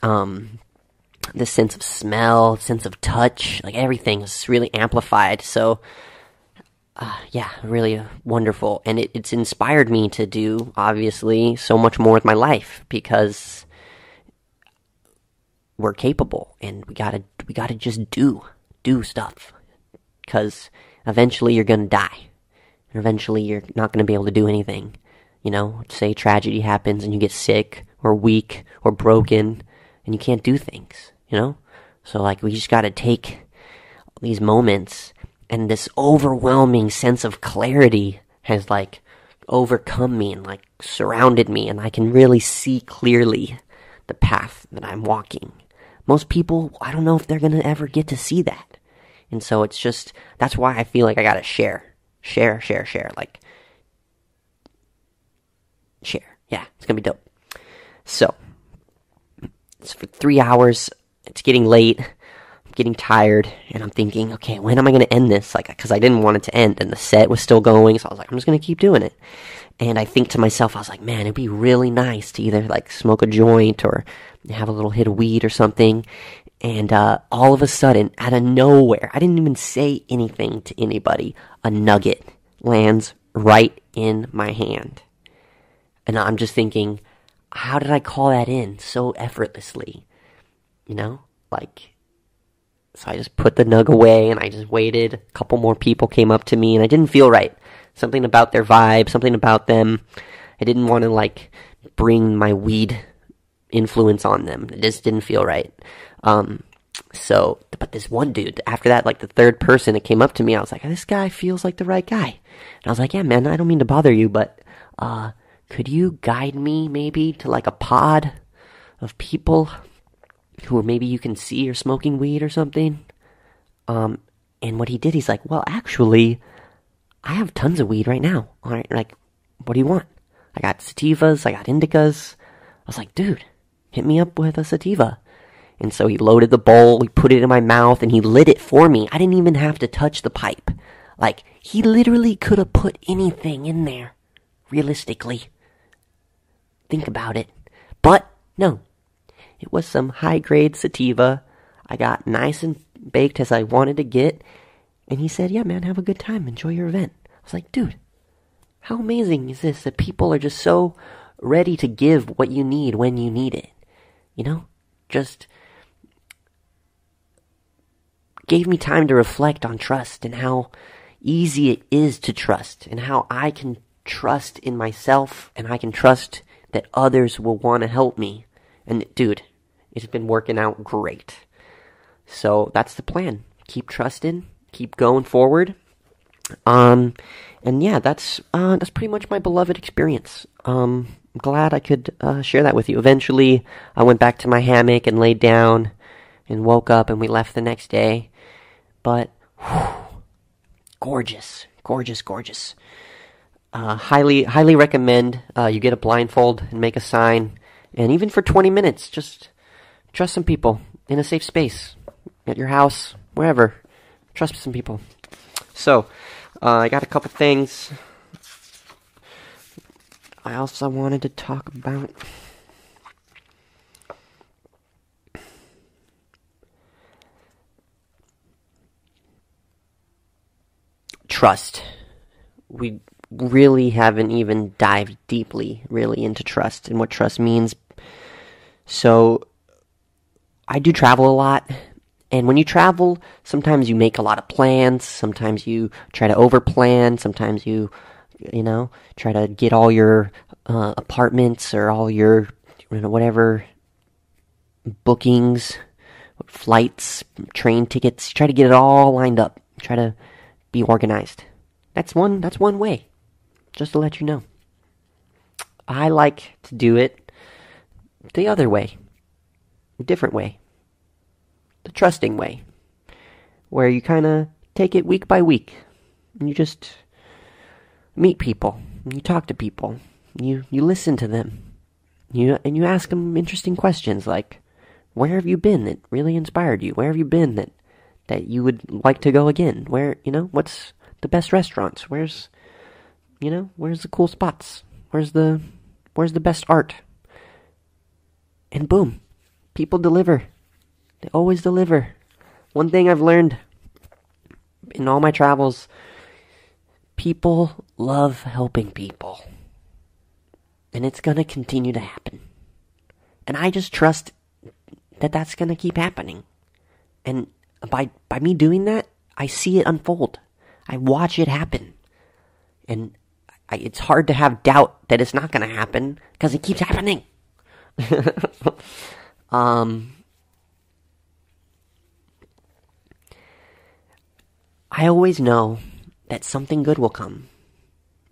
Speaker 1: The sense of smell, sense of touch, like everything was really amplified. So really wonderful. And it's inspired me to do, obviously, so much more with my life, because we're capable and we gotta just do stuff, because eventually you're gonna die. And eventually you're not gonna be able to do anything. Say tragedy happens and you get sick or weak or broken and you can't do things, So like we just gotta take these moments, and this overwhelming sense of clarity has like overcome me and like surrounded me, and I can really see clearly the path that I'm walking. Most people, I don't know if they're gonna ever get to see that. And so it's just, that's why I feel like I gotta share. Like, share. Yeah, it's gonna be dope. So, it's for 3 hours. It's getting late. I'm getting tired. And I'm thinking, okay, when am I gonna end this? Like, because I didn't want it to end. And the set was still going. So I was like, I'm just gonna keep doing it. And I think to myself, I was like, man, it'd be really nice to either like smoke a joint or have a little hit of weed or something. And all of a sudden, out of nowhere, I didn't even say anything to anybody, a nugget lands right in my hand. And I'm just thinking, how did I call that in so effortlessly? So I just put the nug away and I just waited. A couple more people came up to me and I didn't feel right. Something about their vibe, something about them. I didn't want to like bring my weed influence on them. It just didn't feel right. But this one dude, after that, like the third person that came up to me, I was like, this guy feels like the right guy. And I was like, yeah, man, I don't mean to bother you, but, could you guide me maybe to like a pod of people who maybe you can see are smoking weed or something? And what he did, he's like, well, actually, I have tons of weed right now. All right, like, what do you want? I got sativas, I got indicas. I was like, dude, hit me up with a sativa. And so he loaded the bowl, he put it in my mouth, and he lit it for me. I didn't even have to touch the pipe. Like, he literally could have put anything in there, realistically. Think about it. But, no. It was some high-grade sativa. I got nice and baked as I wanted to get. And he said, yeah, man, have a good time. Enjoy your event. I was like, dude, how amazing is this that people are just so ready to give what you need when you need it? Just gave me time to reflect on trust and how easy it is to trust and how I can trust in myself and I can trust that others will want to help me. And dude, it's been working out great. So that's the plan. Keep trusting, keep going forward. And yeah, that's pretty much my beloved experience. I'm glad I could share that with you. Eventually, I went back to my hammock and laid down and woke up and we left the next day. But gorgeous. Highly recommend you get a blindfold and make a sign. And even for 20 minutes, just trust some people in a safe space. At your house, wherever. Trust some people. So, I got a couple things I also wanted to talk about. Trust. We really haven't even dived deeply, really, into trust and what trust means. So, I do travel a lot. And when you travel, sometimes you make a lot of plans, sometimes you try to overplan, sometimes you try to get all your apartments or all your, whatever, bookings, flights, train tickets, you try to get it all lined up, try to be organized. That's one way, just to let you know. I like to do it the other way, a different way. The trusting way, where you kind of take it week by week, and you just meet people, and you talk to people, you listen to them, and you ask them interesting questions like, where have you been that really inspired you? Where have you been that you would like to go again? Where, what's the best restaurants? Where's the cool spots? Where's the best art? And boom, people deliver. They always deliver. One thing I've learned in all my travels, people love helping people. And it's going to continue to happen. And I just trust that that's going to keep happening. And by me doing that, I see it unfold. I watch it happen. And it's hard to have doubt that it's not going to happen because it keeps happening. I always know that something good will come.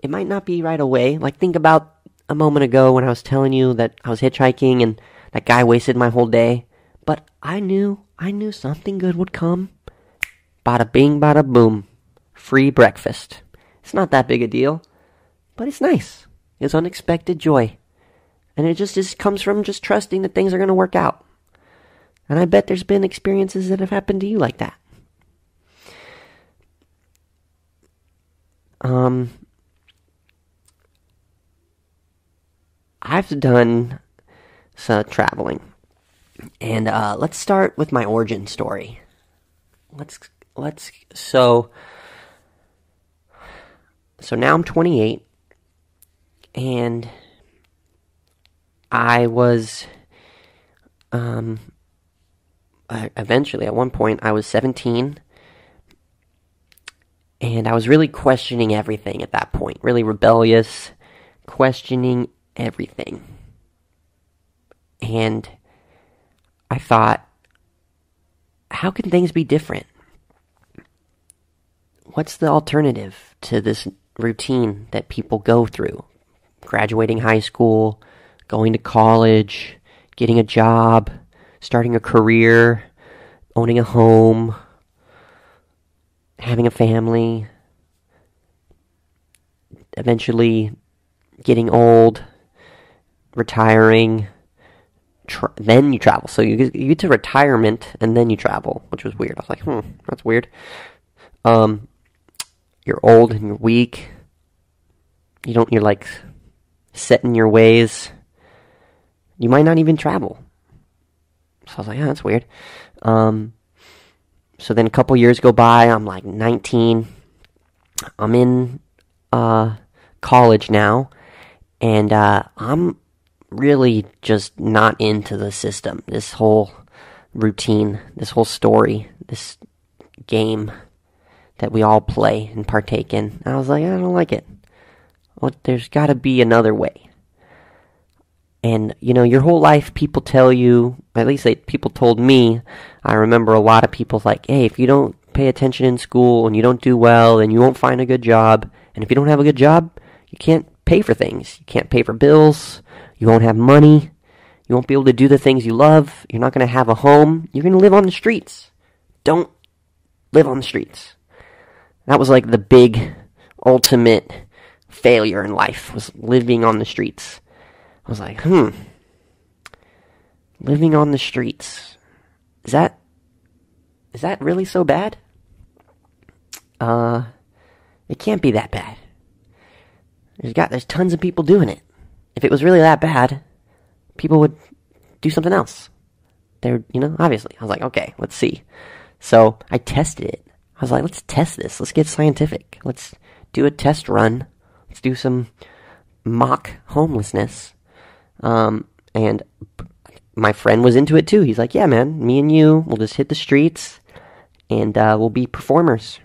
Speaker 1: It might not be right away. Like, think about a moment ago when I was telling you that I was hitchhiking and that guy wasted my whole day. But I knew something good would come. Bada bing, bada boom. Free breakfast. It's not that big a deal, but it's nice. It's unexpected joy. And it just comes from just trusting that things are going to work out. And I bet there's been experiences that have happened to you like that. I've done some traveling, and let's start with my origin story. So now I'm 28, and I was eventually at one point I was 17. And I was really questioning everything at that point. Really rebellious, questioning everything. And I thought, how can things be different? What's the alternative to this routine that people go through? Graduating high school, going to college, getting a job, starting a career, owning a home, having a family, eventually getting old, retiring, then you travel. So you get to retirement and then you travel, which was weird. I was like, that's weird. You're old and you're weak. You're like set in your ways. You might not even travel. So I was like, that's weird. So then a couple years go by, I'm like 19, I'm in college now, and I'm really just not into the system, this whole routine, this whole story, this game that we all play and partake in. And I was like, I don't like it. Well, there's got to be another way. And, your whole life people tell you, at least people told me, I remember a lot of people like, hey, if you don't pay attention in school and you don't do well, then you won't find a good job. And if you don't have a good job, you can't pay for things. You can't pay for bills. You won't have money. You won't be able to do the things you love. You're not going to have a home. You're going to live on the streets. Don't live on the streets. That was like the big, ultimate failure in life, was living on the streets. I was like, living on the streets. Is that really so bad? It can't be that bad. There's tons of people doing it. If it was really that bad, people would do something else. Obviously. I was like, okay, let's see. So I tested it. I was like, let's test this. Let's get scientific. Let's do a test run. Let's do some mock homelessness. And my friend was into it too. He's like, yeah, man, me and you, we'll just hit the streets and we'll be performers.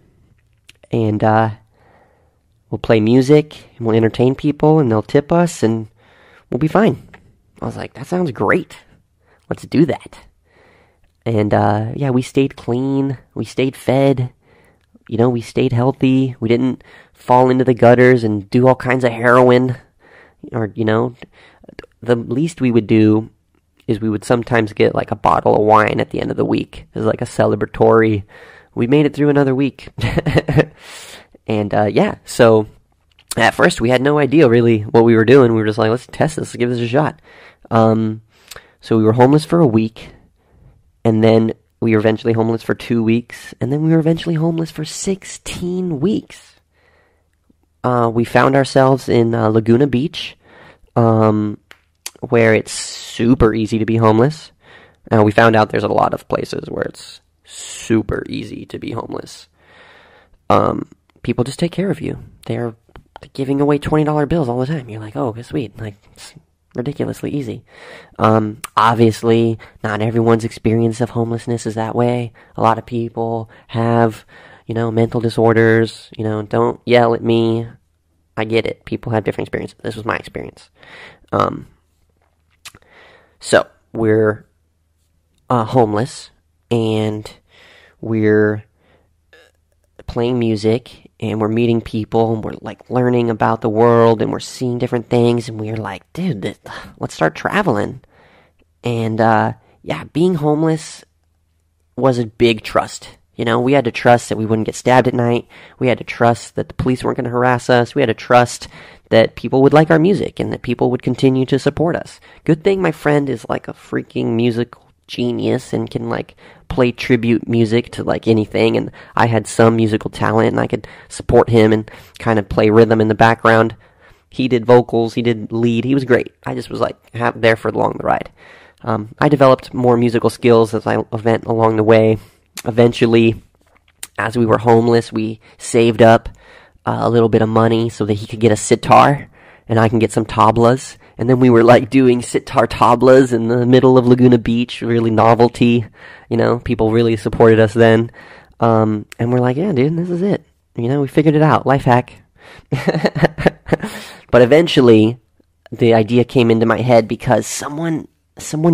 Speaker 1: And we'll play music and we'll entertain people and they'll tip us and we'll be fine. I was like, that sounds great. Let's do that. And we stayed clean. We stayed fed. We stayed healthy. We didn't fall into the gutters and do all kinds of heroin. Or, the least we would do is we would sometimes get like a bottle of wine at the end of the week. It was like a celebratory, we made it through another week. And so at first we had no idea really what we were doing. We were just like, let's test this, let's give this a shot. So we were homeless for a week, and then we were eventually homeless for 2 weeks, and then we were eventually homeless for 16 weeks. We found ourselves in Laguna Beach, where it's super easy to be homeless. We found out there's a lot of places where it's super easy to be homeless. People just take care of you. They're giving away $20 bills all the time. You're like, oh, sweet. Like, it's ridiculously easy. Obviously, not everyone's experience of homelessness is that way. A lot of people have, mental disorders. Don't yell at me. I get it. People have different experiences. This was my experience. So, we're homeless, and we're playing music, and we're meeting people, and we're like learning about the world, and we're seeing different things, and we're like, dude, let's start traveling. And being homeless was a big trust. We had to trust that we wouldn't get stabbed at night. We had to trust that the police weren't going to harass us. We had to trust that people would like our music and that people would continue to support us. Good thing my friend is like a freaking musical genius and can like play tribute music to like anything, and I had some musical talent and I could support him and kind of play rhythm in the background. He did vocals, he did lead, he was great. I just was like there for along the ride. I developed more musical skills as I went along the way. Eventually, as we were homeless, we saved up a little bit of money so that he could get a sitar and I can get some tablas. And then we were like doing sitar tablas in the middle of Laguna Beach, really novelty. People really supported us then. And we're like, yeah, dude, this is it. We figured it out. Life hack. But eventually, the idea came into my head because someone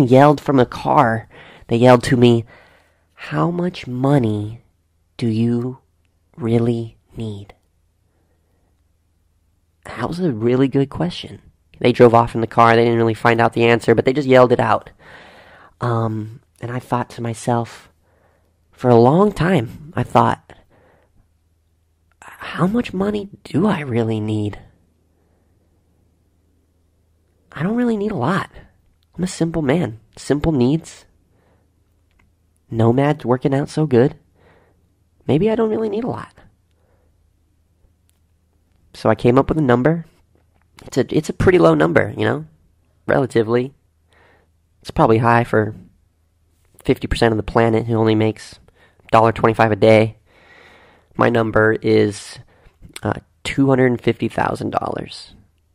Speaker 1: yelled from a car. They yelled to me, how much money do you really need? That was a really good question. They drove off in the car. They didn't really find out the answer, but they just yelled it out. And I thought to myself, for a long time, I thought, how much money do I really need? I don't really need a lot. I'm a simple man. Simple needs. Nomad's working out so good. Maybe I don't really need a lot. So I came up with a number. It's a pretty low number, relatively. It's probably high for 50% of the planet who only makes $1.25 a day. My number is $250,000.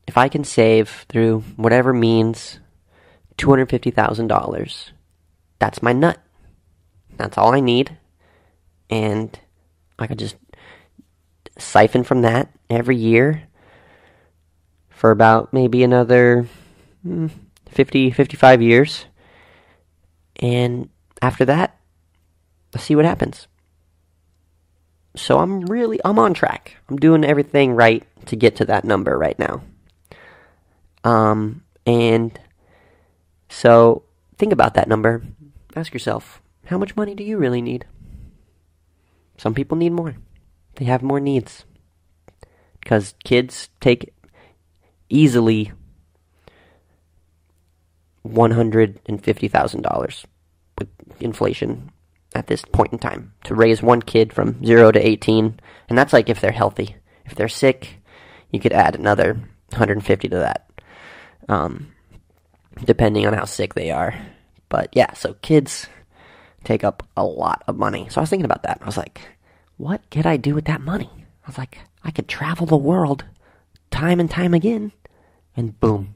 Speaker 1: If I can save through whatever means $250,000, that's my nut. That's all I need. And I could just siphon from that every year for about maybe another 50, 55 years. And after that, let's see what happens. So I'm on track. I'm doing everything right to get to that number right now. And so think about that number. Ask yourself, how much money do you really need? Some people need more. They have more needs. Because kids take easily $150,000 with inflation at this point in time to raise one kid from 0 to 18. And that's like if they're healthy. If they're sick, you could add another 150 to that. Depending on how sick they are. But yeah, so kids take up a lot of money. So I was thinking about that. I was like, what could I do with that money? I was like, I could travel the world time and time again. And boom.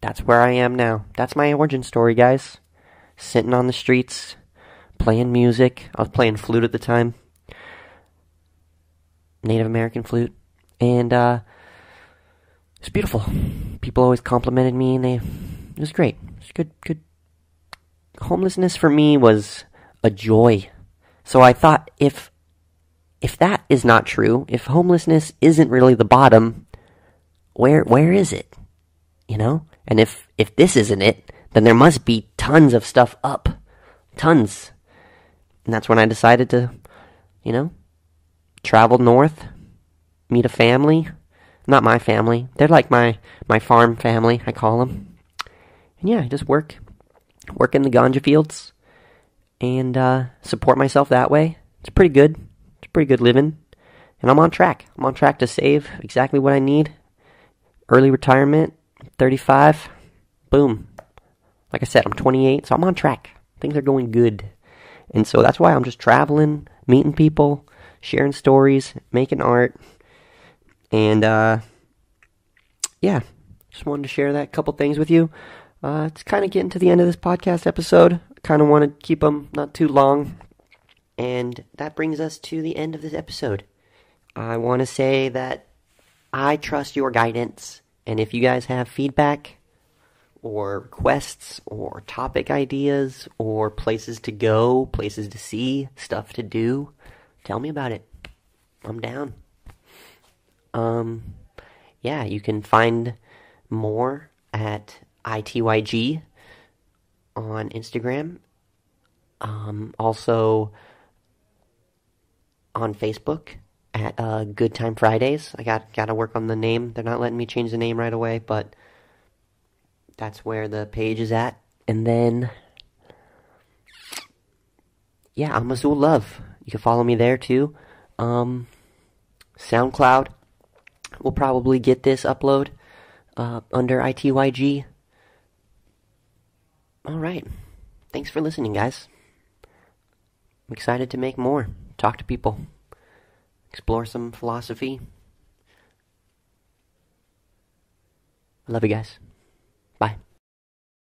Speaker 1: That's where I am now. That's my origin story, guys. Sitting on the streets, playing music. I was playing flute at the time. Native American flute. And it's beautiful. People always complimented me, and it was great. It's good. Homelessness for me was a joy. So I thought, if that is not true, if homelessness isn't really the bottom, where is it? You know? And if this isn't it, then there must be tons of stuff up. Tons. And that's when I decided to, travel north, meet a family. Not my family. They're like my farm family, I call them. And yeah, I just work in the ganja fields and support myself that way. It's pretty good. It's pretty good living. And I'm on track. I'm on track to save exactly what I need. Early retirement, 35. Boom. Like I said, I'm 28, so I'm on track. Things are going good. And so that's why I'm just traveling, meeting people, sharing stories, making art. And, yeah, just wanted to share that couple things with you. It's kind of getting to the end of this podcast episode. Kind of want to keep them not too long. And that brings us to the end of this episode. I want to say that I trust your guidance. And if you guys have feedback or requests or topic ideas or places to go, places to see, stuff to do, tell me about it. I'm down. Yeah, you can find more at I.T.Y.G on Instagram. Also on Facebook at Good Time Fridays. I got to work on the name. They're not letting me change the name right away, but that's where the page is at. And then, yeah, I'm Azul Love. You can follow me there too. SoundCloud. We'll probably get this upload under I.T.Y.G. Alright. Thanks for listening, guys. I'm excited to make more. Talk to people. Explore some philosophy. I love you guys. Bye.